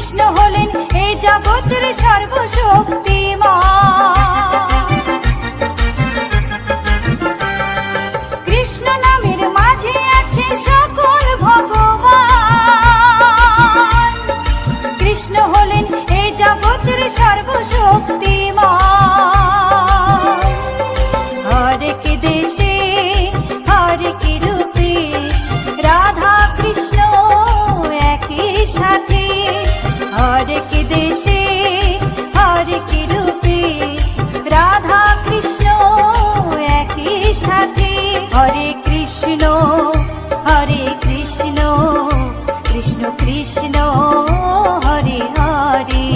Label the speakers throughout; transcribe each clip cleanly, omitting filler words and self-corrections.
Speaker 1: কৃষ্ণ হলেন এই জগতের সর্বশক্তিমান। কৃষ্ণ নামের মাঝে আছে সকল ভগবান। কৃষ্ণ হলেন এই জগতের সর্বশক্তিমান। হরেক দেশে হরেক রূপে রাধা কৃষ্ণ একই সাথে। হরেক দেশে হরেক রূপে রাধা কৃষ্ণ একই সাথে। হরে কৃষ্ণ কৃষ্ণ কৃষ্ণ হরে হরে।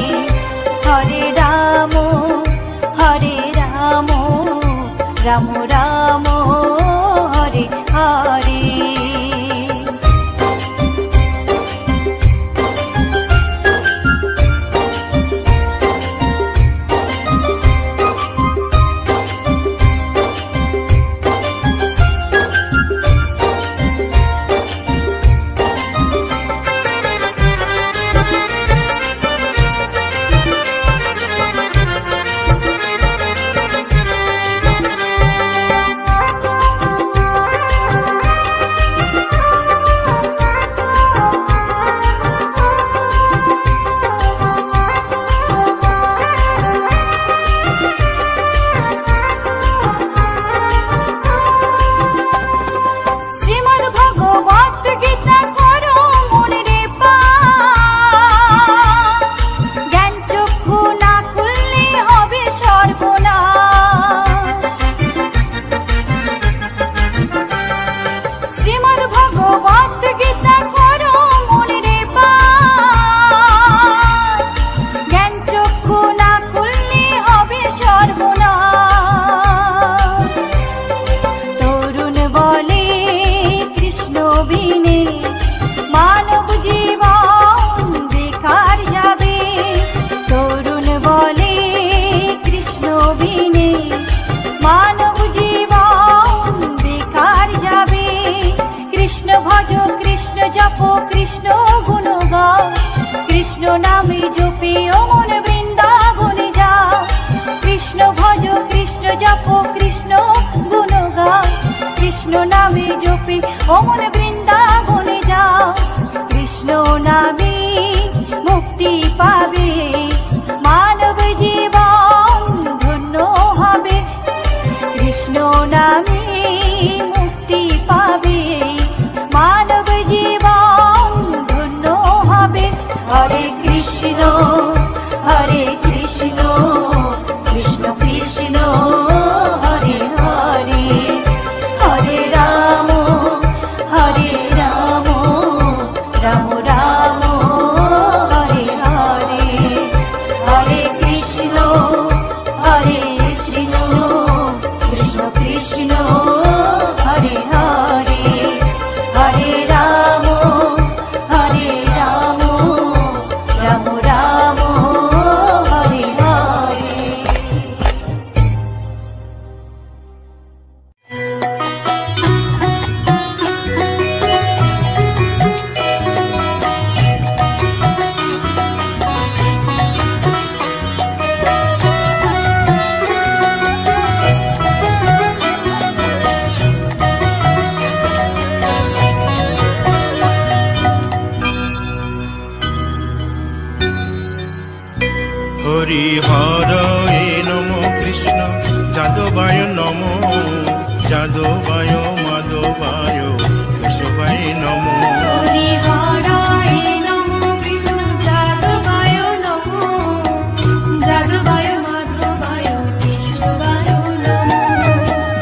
Speaker 1: হরে রাম রাম রাম হরে হরে। কৃষ্ণ গুণ গাও, কৃষ্ণ নামে জপে ও মন বৃন্দাবনে যাও। কৃষ্ণ ভজ কৃষ্ণ জপ কৃষ্ণ গুণ গাও, কৃষ্ণ নামে জপে ও মন বৃন্দাবনে যাও। কৃষ্ণ নামে মুক্তি পাবে, মানব জীবন ধন্য হবে। কৃষ্ণ নামে মুক্তি পাবে, মানব জীবন ধন্য হবে। হরে কৃষ্ণ কৃষ্ণ কৃষ্ণ হরে হরে। হরে রাম রাম রাম হরে হরে। হরে কৃষ্ণ কৃষ্ণ কৃষ্ণ হরে হরে। হরে রাম রাম রাম হরে হরে।
Speaker 2: হরি হরয়ে নমো কৃষ্ণ যাদবায় নমো, যাদবায় মাধবায় কেশবায় নমো।
Speaker 3: হরি হরয়ে নমো কৃষ্ণ যাদবায় নমো, যাদবায় মাধবায় কেশবায় নমো।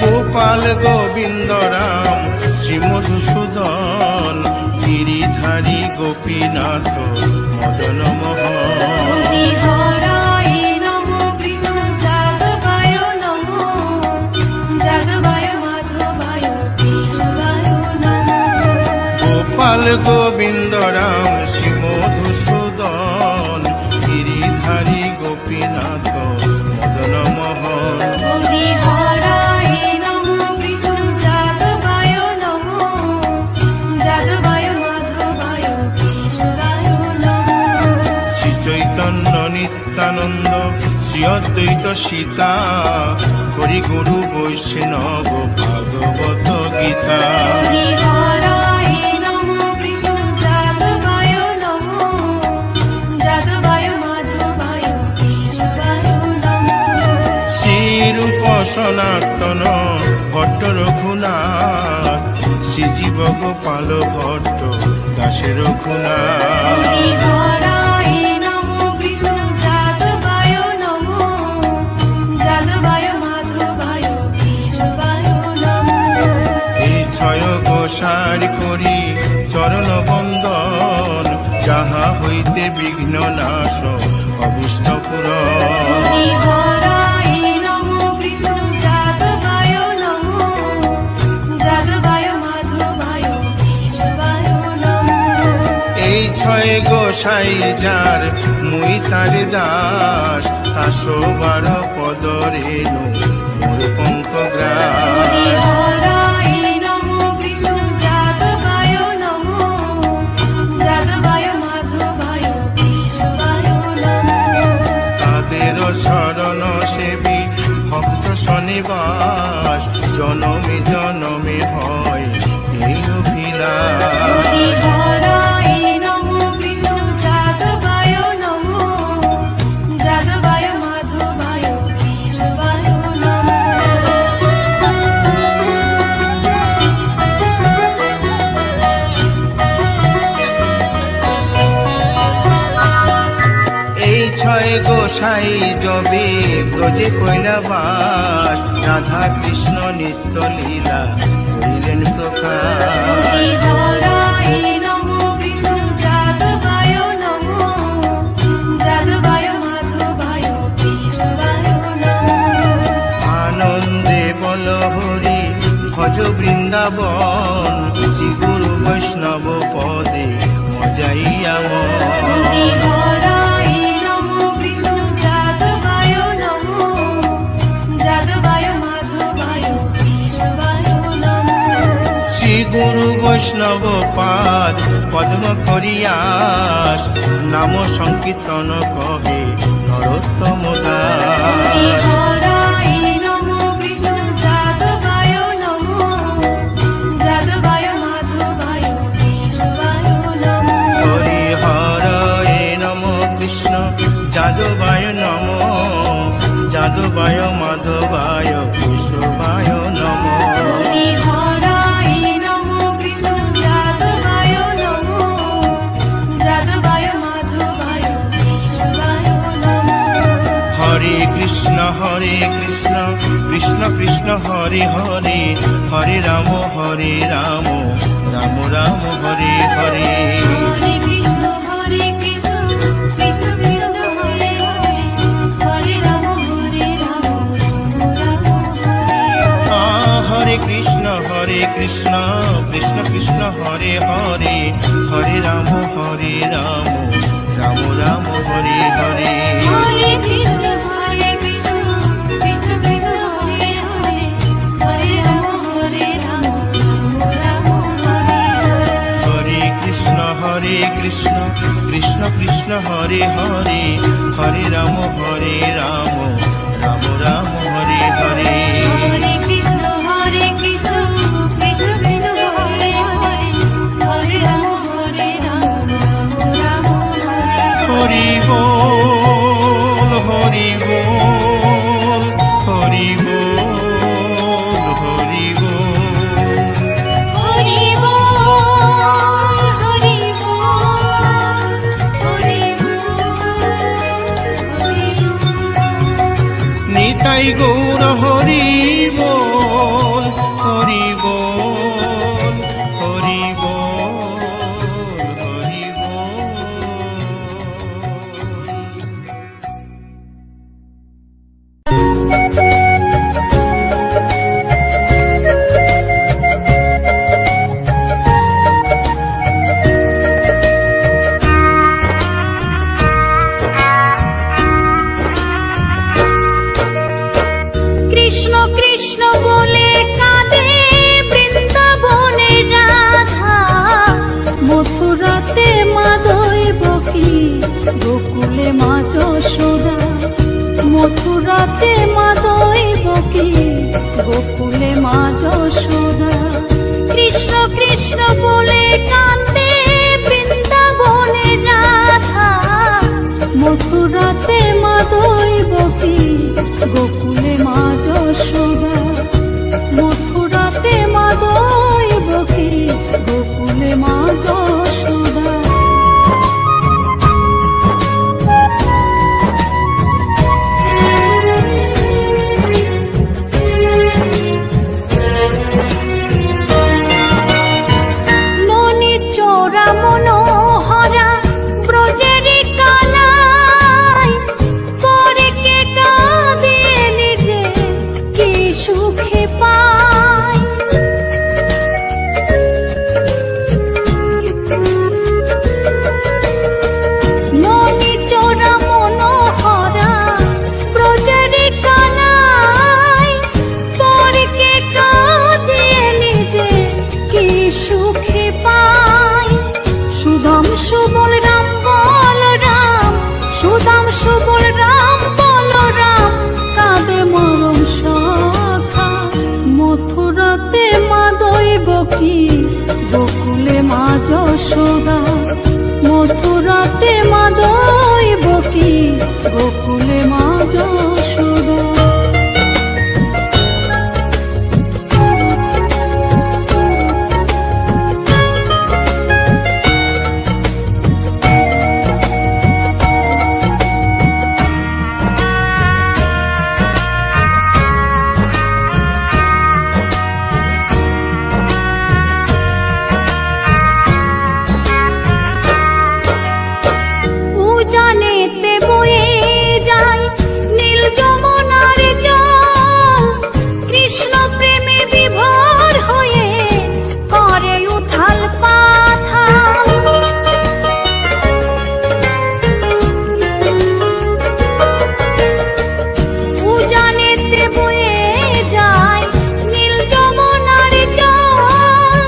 Speaker 2: গোপাল গোবিন্দ রাম শ্রী মধুসূদন, গিরিধারী গোপীনাথ মদন মোহন।
Speaker 3: হরি হরয়ে নমো কৃষ্ণ যাদবায় নমো, যাদবায় মাধবায় কেশবায় নমো।
Speaker 2: গোপাল গোবিন্দ রাম শ্রী মধুসূদন, গিরিধারী গোপীনাথ মদন মোহন।
Speaker 3: হরি হরয়ে নমো কৃষ্ণ যাদবায় নমো, যাদবায় মাধবায় কেশবায় নমো।
Speaker 2: নিত্যানন্দ শ্রী অদ্বৈত সীতা হরি গুরু বৈষ্ণব ভাগবত গীতা।
Speaker 3: হরি হরায় নমো কৃষ্ণ যাদবায় নমো, যাদবায় মাধবায় কেশবায় নমো।
Speaker 2: শ্রীরূপ সনাতন ভট্ট রঘুনাথ, শ্রীজীব গোপাল ভট্ট দাসে রঘুনাথ।
Speaker 3: হরি হরায় নমো কৃষ্ণ যাদবায় নমো, যাদবায় মাধবায় কেশবায় নমো।
Speaker 2: এই ছয় গোসার করি চরণ বন্দন, যাহা হইতে বিঘ্ন নাশ অভীষ্ট পূরণ।
Speaker 3: হরি হরায় নমো কৃষ্ণ যাদবায় নমো, যাদবায় মাধবায় কেশবায় নমো।
Speaker 2: এই ছয় গোসাই যার মুই তার দাস, 112 পদ রেণু মোর পঙ্কগ্রাস।
Speaker 3: হরি হরায় নমো কৃষ্ণ যাদবায় নমো, যাদবায় মাধবায় কেশবায় নমো।
Speaker 2: তাদের শরণ সেবী ভক্ত শনিবাস, জনমে জনমে হয় এই অভিলাষ।
Speaker 3: হরি হরায় নমো কৃষ্ণ যাদবায় নমো, যাদবায় মাধবায় কেশবায় নমো।
Speaker 2: এই ছয় গোসাই যবে ব্রজে কৈলাবাস, রাধা কৃষ্ণ নিত্য লীলা করিলেন প্রকাশ।
Speaker 3: হরি হরায় নমো কৃষ্ণ যাদবায় নমো, যাদবায় মাধবায় কেশবায় নমো।
Speaker 2: আনন্দে বল হরি ভজ বৃন্দাবন, শ্রী গুরু বৈষ্ণব পদে মজাইয়া মন।
Speaker 3: হরি হরায় নমো কৃষ্ণ যাদবায় নমো, যাদবায় মাধবায় কেশবায় নমো।
Speaker 2: শ্রী গুরু বৈষ্ণব পাদ পদ্ম করিয়াস, নাম সংকীর্তন কহে নরোত্তম দাস।
Speaker 3: হরি হরায় নমো কৃষ্ণ যাদবায় নমো, যাদবায় মাধবায় কেশবায় নমো।
Speaker 2: হরি হরয়ে নম কৃষ্ণ যাদবায় নম, যাদবায় মাধবায় কেশবায় নম।
Speaker 3: হরি হরায় নমো কৃষ্ণ যাদবায় নমো, যাদবায় মাধবায় কেশবায় নমো।
Speaker 2: হরে কৃষ্ণ কৃষ্ণ কৃষ্ণ হরে হরে, হরে রাম রাম রাম হরে হরে।
Speaker 3: হরে কৃষ্ণ কৃষ্ণ কৃষ্ণ হরে হরে, হরে রাম রাম হরে হরে।
Speaker 2: হরে কৃষ্ণ কৃষ্ণ কৃষ্ণ হরে হরে, হরে রাম রাম রাম হরে হরে।
Speaker 3: হরে কৃষ্ণ কৃষ্ণ কৃষ্ণ হরে হরে, হরে রাম রাম হরে হরে।
Speaker 2: হরে কৃষ্ণ কৃষ্ণ কৃষ্ণ হরে হরে, হরে রাম রাম রাম হরে হরে।
Speaker 3: হরে কৃষ্ণ কৃষ্ণ কৃষ্ণ হরে হরে, হরে রাম রাম হরে হরে।
Speaker 2: হরি বল হরি বল হরি বল হরি বল।
Speaker 3: হরি বল হরি বল হরি বল হরি বল।
Speaker 2: নিতাই গৌর হরি বল হরি বল হরি বল হরি
Speaker 3: কৃষ্ণ কৃষ্ণ বলে সুবল রাম বলরাম কাঁদে মরম সখা, মথুরাতে মা দৈবকী গোকুলে মা যশোদা, মথুরাতে মা দৈবকী গোকুলে মা যশোদা। জানেতে বয়ে যায় নীল যমুনার জল, কৃষ্ণ প্রেমে বিভোর হয়ে করে উথাল পাথাল। উজানেতে বয়ে যায় নীল যমুনার জল,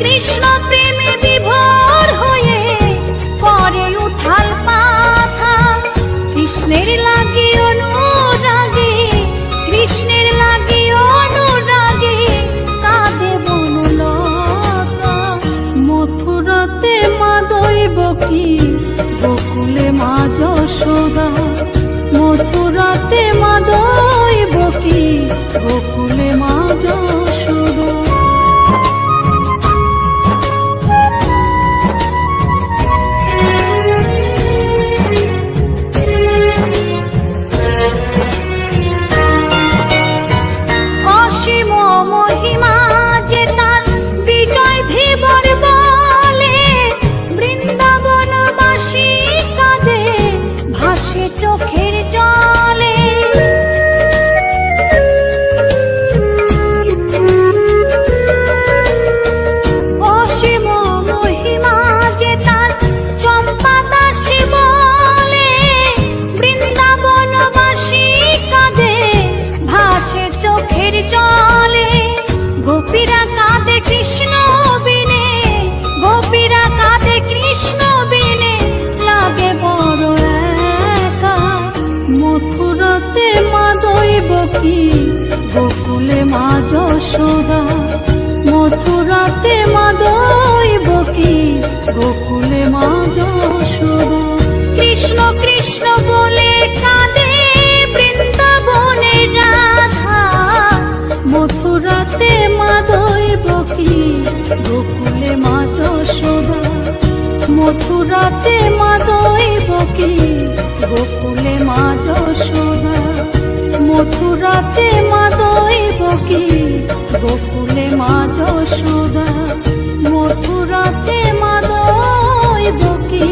Speaker 3: কৃষ্ণ প্রেমে বিভোর হয়ে করে উথাল পাথাল। কৃষ্ণের লাগি অনুরাগে, কৃষ্ণের লাগি অনুরাগে কাঁদে বনলতা, মথুরাতে মা দৈবকী গোকুলে মা যশোদা, মথুরাতে মা দৈবকী গোকুলে মা যশোদা। অসীম মহিমা যে তার বিজয় ধীবর বলে, বৃন্দাবনবাসী কাঁদে ভাসে চোখের জলে। অসীম মহিমা যে তার চম্পা দাসী বলে, বৃন্দাবনবাসী কাঁদে ভাসে চোখের জলে। গোপীরা কাঁদে কৃষ্ণ বিনে, গোপীরা কাঁদে কৃষ্ণ বিনে লাগে বড় একা, মথুরাতে মা দৈবকী গোকুলে মা যশোদা, মথুরাতে মা দৈবকী গোকুলে মা যশোদা। কৃষ্ণ কৃষ্ণ বলে কাঁদে বৃন্দাবনের রাধা, মথুরাতে মা দৈবকী গোকুলে মা যশোদা, মথুরাতে মা দৈবকী গোকুলে মা যশোদা, মথুরাতে মা দৈবকী গোকুলে মা যশোদা, মথুরাতে মা দৈবকী।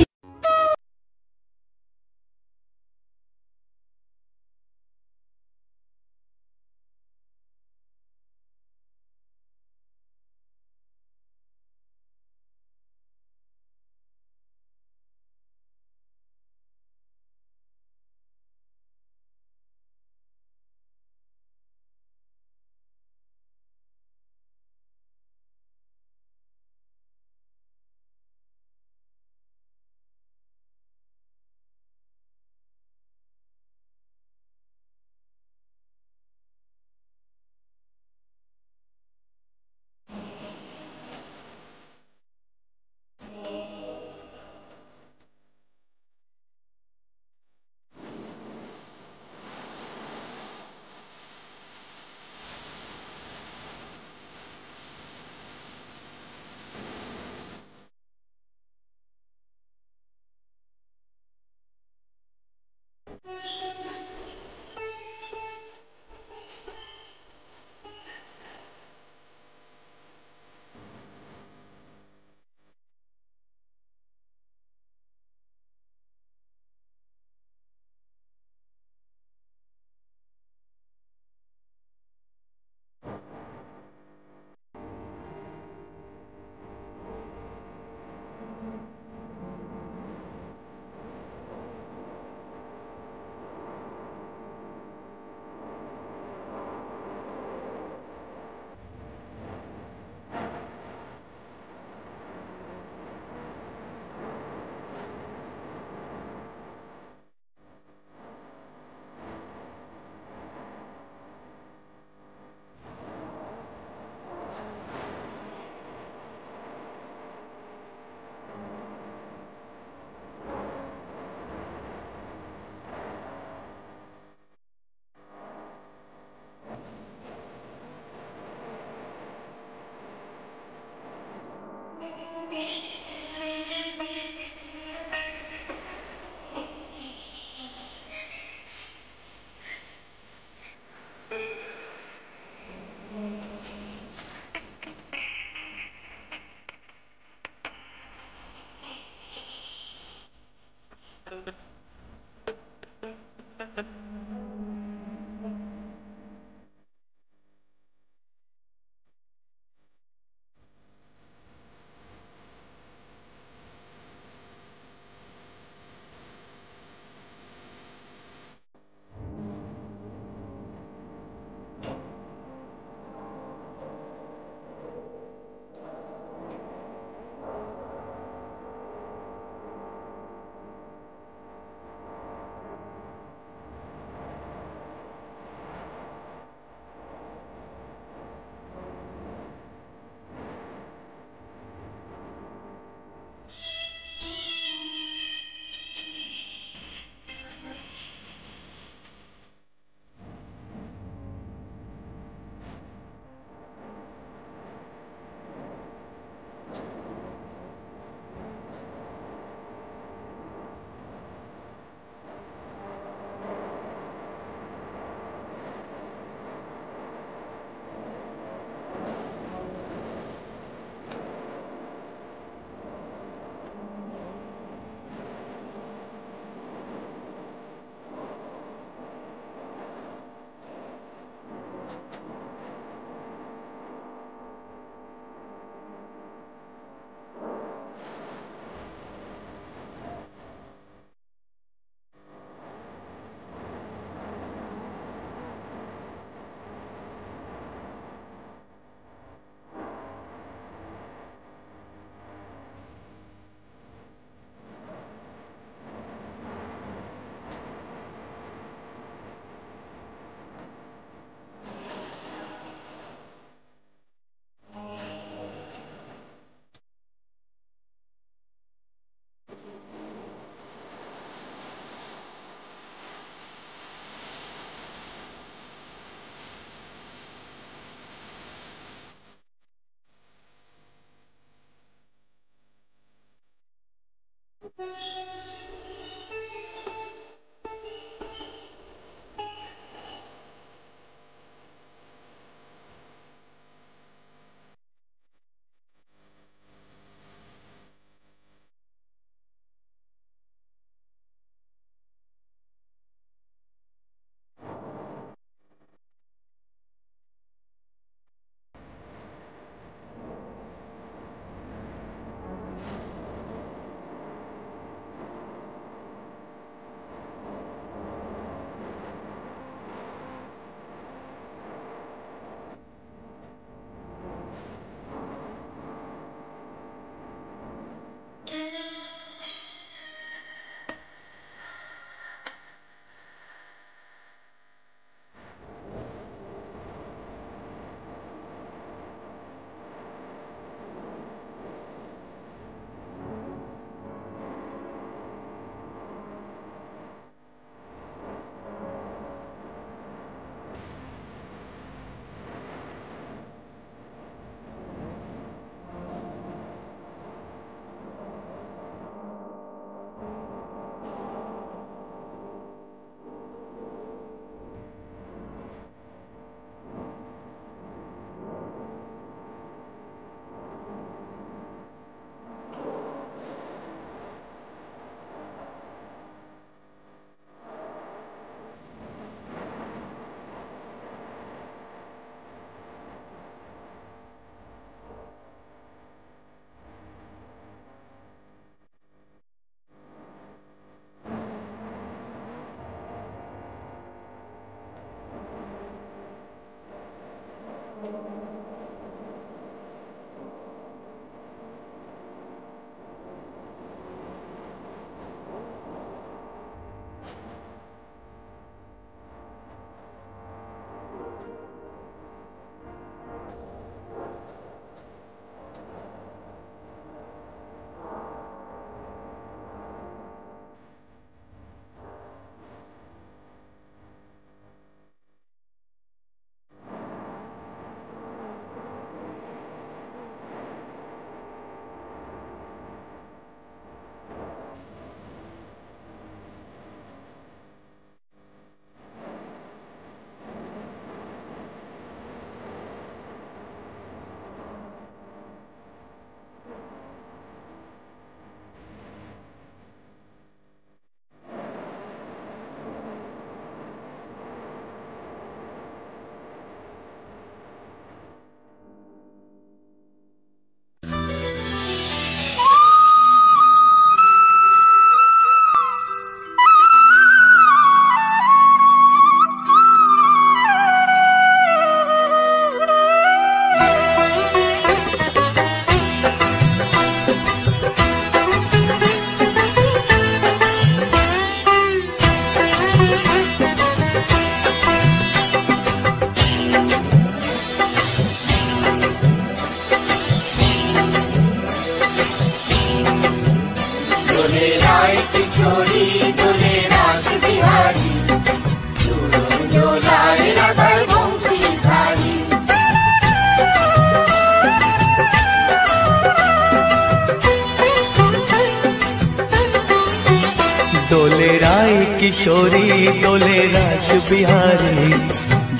Speaker 4: কিশোরী দোলে রাস বিহারী,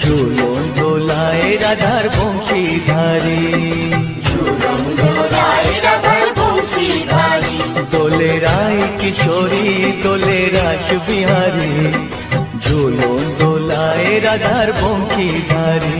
Speaker 4: ঝুলন দোলায় রাধার বংশীধারী। দোলে রায় কিশোরী দোলে রাস বিহারী, ঝুলন দোলায় রাধার বংশীধারী।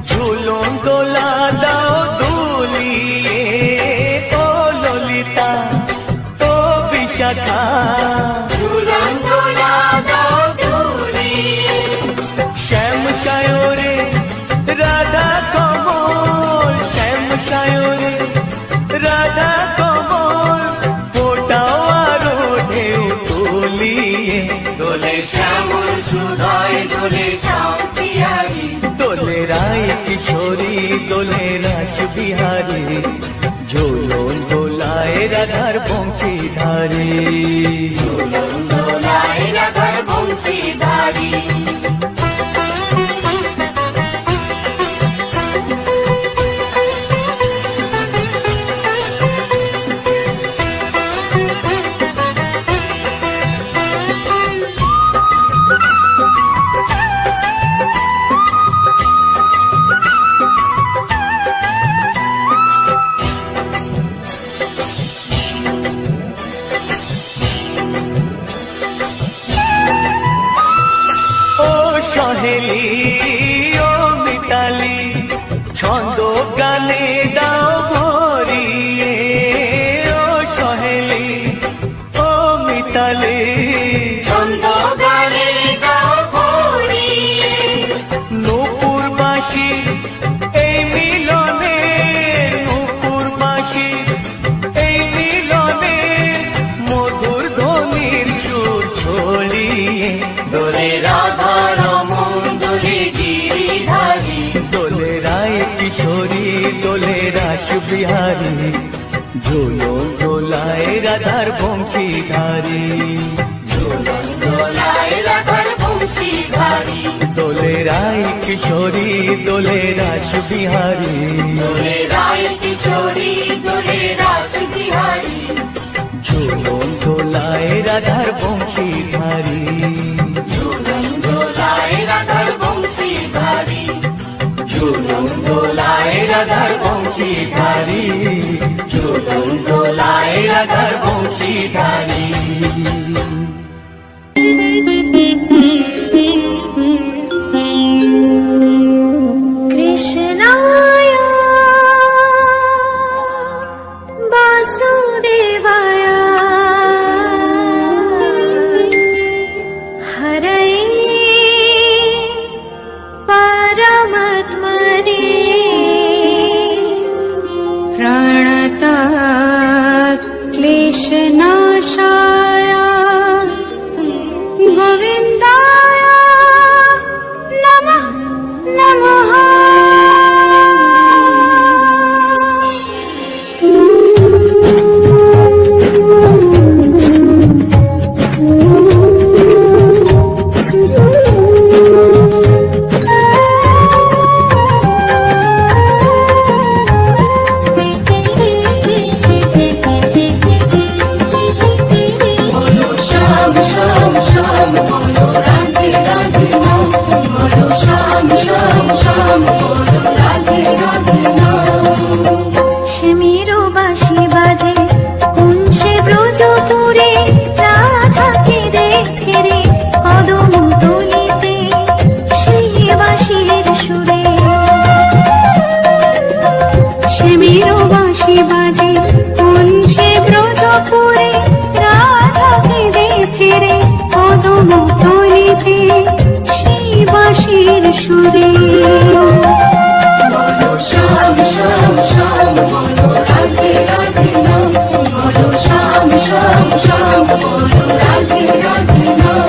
Speaker 4: ঝুলন দোলা দাও দুলিয়ে, ও ললিতা ও বিশাখা, ঝুলন দোলা দাও দুলিয়ে। শ্যাম সায়রে রাধা কমল, শ্যাম সায়রে রাধা কমল, ফোটাও আরো ঢেউ তুলিয়ে। দোলে শ্যামল সুধায় দোলে শ্যাম পিয়ারি, দোলে রায় কিশোরী দোলে রাস বিহারী, ঝুলন দোলায় রাধার বংশীধারী। ঝুলন দোলায় রাধার বংশীধারী। সহেলি ও মিতালি, ছন্দ গানে দাও ভরিয়ে, ও সহেলি ও মিতালি, ছন্দ গানে দাও ভরিয়ে। নূপুর বাঁশি এই মিলনে, নূপুর বাঁশি এই মিলনে, মধুর ধ্বনির সুর ছড়িয়ে। দোলে রাধা রমন দোলে গিরিধারী, দোলে রায় কিশোরী দোলে রাস বিহারী, ঝুলন দোলায় রাধার বংশীধারী। ঝুলন দোলায় রাধার বংশীধারী। দোলে রায় কিশোরী দোলে রাস বিহারী, দোলে রায় কিশোরী দোলে রাস বিহারী, ঝুলন দোলায় রাধার বংশীধারী। ঝুলন দোলায় রাধার বংশীধারী, ঝুলন দোলায় রাধার বংশীধারী, ঝুলন দোলায় রাধার বংশীধারী।
Speaker 3: কৃষ্ণায় বাসুদেবায় হরয়ে পরমাত্মনে প্রণতাৎ ক্লেশনাশায় গোবিন্দায় নমঃ নমঃ। বাঁশির সুরে বলো শ্যাম শ্যাম শ্যাম বলো রাধে রাধে নাম বলো শ্যাম
Speaker 1: শ্যাম বলো রাধে রাধে নাম।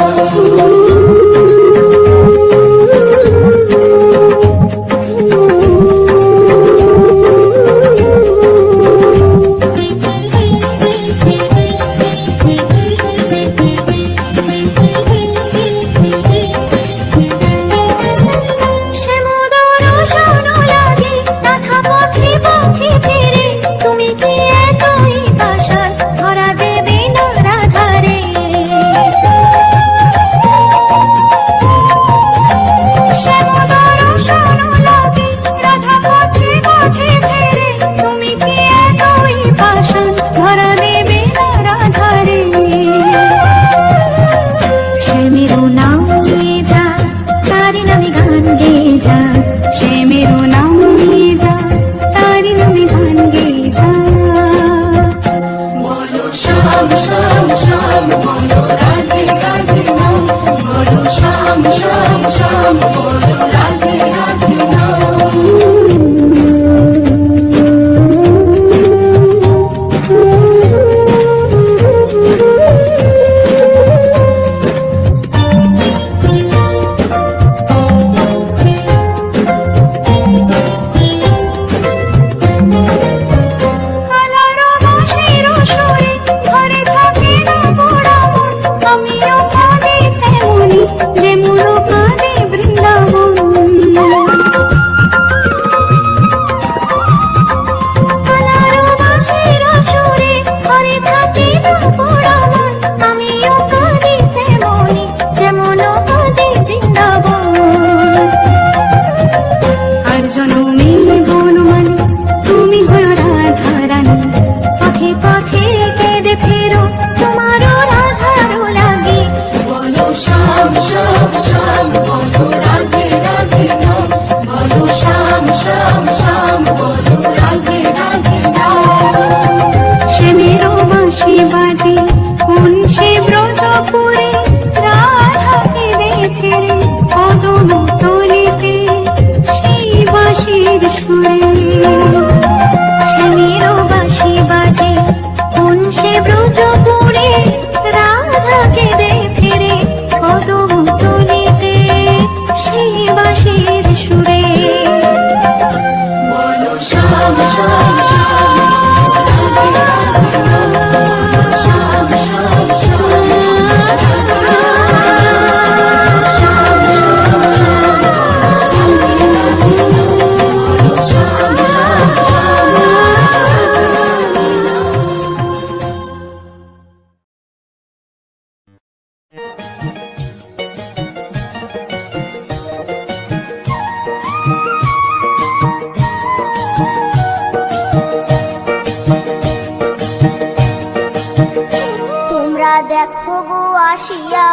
Speaker 5: দেখো গো আসিয়া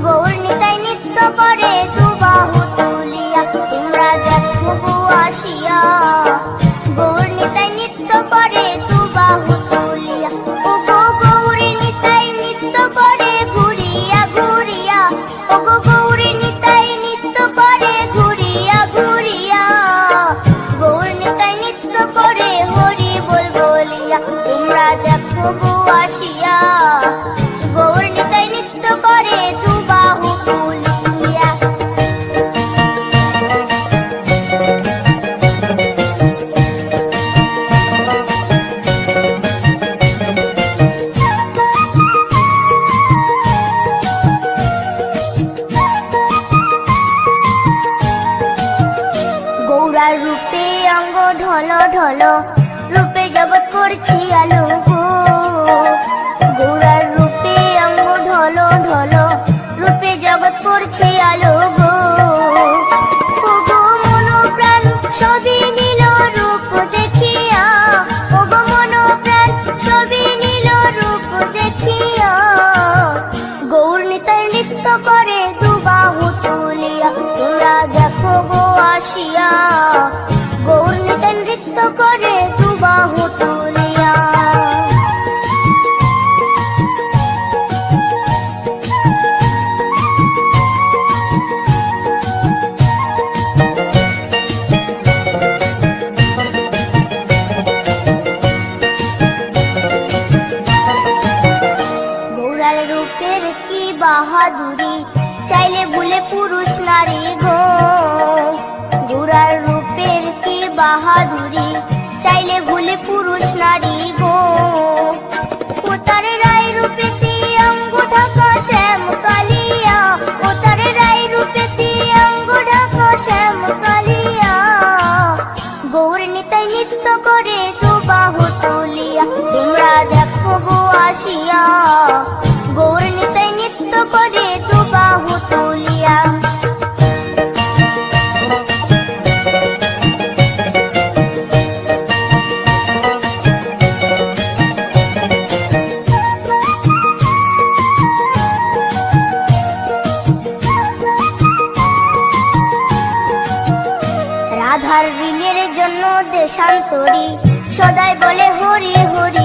Speaker 5: গৌর নিতাই নৃত্য করে দুবাহু তুলিয়া। তোমরা দেখো গো আসিয়া গৌর নিতাই নৃত্য করে দুবাহু তুলিয়া। ও গো গৌরী নিতাই নৃত্য করে ঘুরিয়া ঘুরিয়া। ও গো গৌরী নিতাই নৃত্য করে ঘুরিয়া ঘুরিয়া। গৌর নিতাই নৃত্য করে হরি বল বলিয়া। তোমরা দেখো গো আসিয়া গৌর নিতাই নৃত্য করে দুবাহু তুলিয়া। গৌরার রূপে অঙ্গ ঢল ঢল রূপে জগৎ করছি আলোক। গৌরার রূপে বাহাদুরি, চাইলে ভুলে পুরুষ নারী গো। গোরার রূপের কি বাহাদুরি, চাইলে ভুলে পুরুষ নারী গো। ও তার রায় রূপেতে অঙ্গ ঢাকা শ্যাম কালিয়া, ও তার রায় রূপেতে অঙ্গ ঢাকা শ্যাম কালিয়া। গৌর নিতাই নৃত্য করে দু বাহু তুলিয়া, তোমরা দেখো গো আসিয়া। গৌর নিতাই নৃত্য করে দু বাহু তুলিয়া। রাধার ঋণের জন্য দেশান্তরী, সদাই বলে হরি হরি